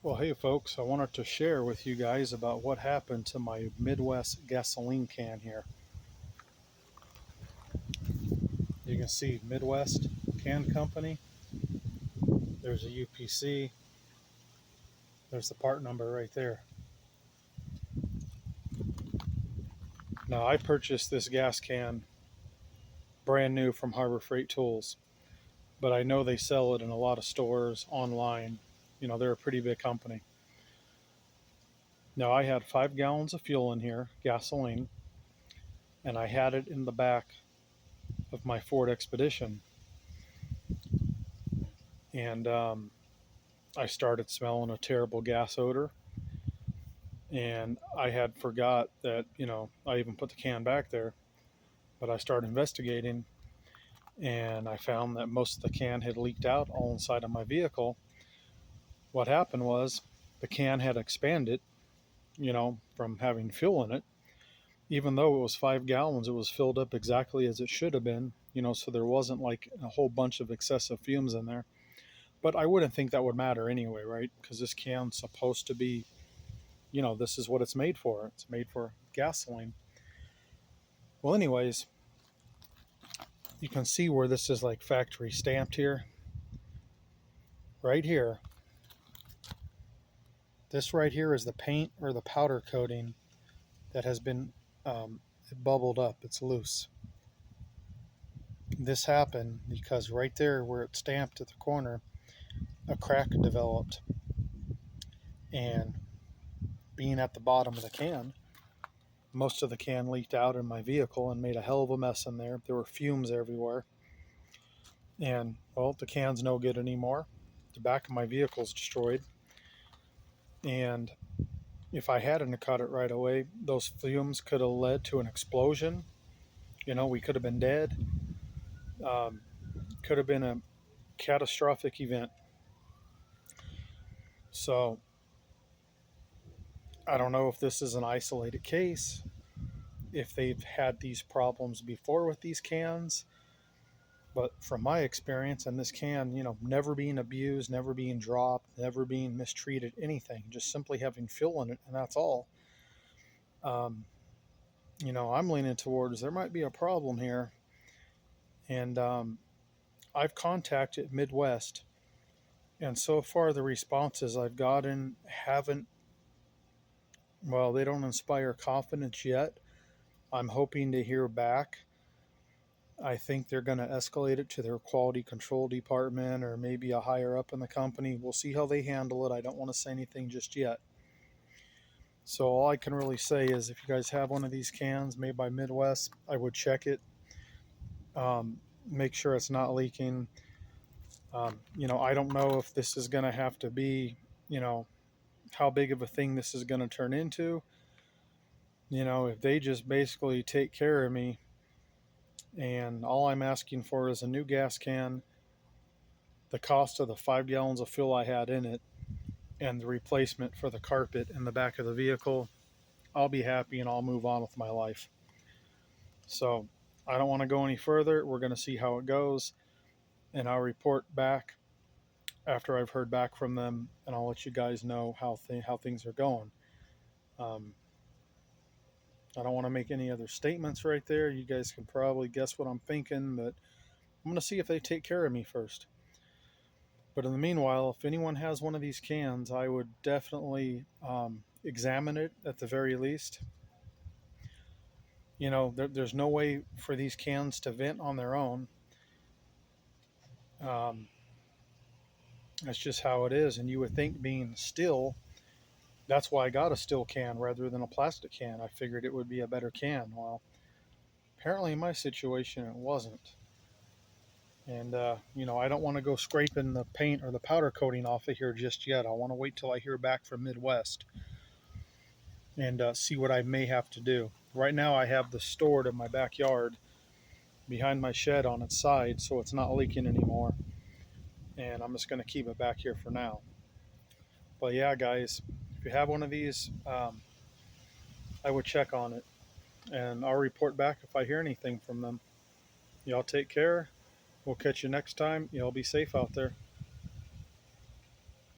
Well, hey folks, I wanted to share with you guys about what happened to my Midwest gasoline can here. You can see Midwest Can Company. There's a UPC. There's the part number right there. Now, I purchased this gas can brand new from Harbor Freight Tools, but I know they sell it in a lot of stores online. They're a pretty big company. Now, I had 5 gallons of fuel in here, gasoline, and I had it in the back of my Ford Expedition. And I started smelling a terrible gas odor, and I had forgot that I even put the can back there. But I started investigating, and I found that most of the can had leaked out all inside of my vehicle. What happened was the can had expanded, from having fuel in it. Even though it was 5 gallons, it was filled up exactly as it should have been, so there wasn't like a whole bunch of excessive fumes in there. But I wouldn't think that would matter anyway, right? Because this can's supposed to be, this is what it's made for. It's made for gasoline. Well, anyways, you can see where this is like factory stamped here. Right here. This right here is the paint or the powder coating that has been bubbled up. It's loose. This happened because right there where it's stamped at the corner, a crack developed. And being at the bottom of the can, most of the can leaked out in my vehicle and made a hell of a mess in there. There were fumes everywhere. And, well, the can's no good anymore. The back of my vehicle's destroyed. And if I hadn't cut it right away, those fumes could have led to an explosion. We could have been dead. Um, could have been a catastrophic event. So I don't know if this is an isolated case, if they've had these problems before with these cans. But from my experience, and this can, never being abused, never being dropped, never being mistreated, anything, just simply having fuel in it, and that's all. Um, I'm leaning towards there might be a problem here. And I've contacted Midwest, and so far the responses I've gotten haven't, well, they don't inspire confidence yet. I'm hoping to hear back. I think they're going to escalate it to their quality control department or maybe a higher up in the company. We'll see how they handle it. I don't want to say anything just yet. So all I can really say is if you guys have one of these cans made by Midwest, I would check it. Make sure it's not leaking. I don't know if this is going to have to be, how big of a thing this is going to turn into. If they just basically take care of me and all I'm asking for is a new gas can, the cost of the 5 gallons of fuel I had in it, and the replacement for the carpet in the back of the vehicle, I'll be happy and I'll move on with my life. So I don't want to go any further. We're going to see how it goes, and I'll report back after I've heard back from them, and I'll let you guys know how things are going. Um, I don't want to make any other statements right there. You guys can probably guess what I'm thinking, but I'm going to see if they take care of me first. But in the meanwhile, if anyone has one of these cans, I would definitely examine it at the very least. There's no way for these cans to vent on their own. Um, that's just how it is. And you would think being still, that's why I got a still can rather than a plastic can. I figured it would be a better can. Well, apparently in my situation, it wasn't. And, I don't want to go scraping the paint or the powder coating off of here just yet. I want to wait till I hear back from Midwest and see what I may have to do. Right now, I have this stored in my backyard behind my shed on its side, so it's not leaking anymore. And I'm just going to keep it back here for now. But yeah, guys, if you have one of these, I would check on it and I'll report back if I hear anything from them. Y'all take care. We'll catch you next time. Y'all be safe out there.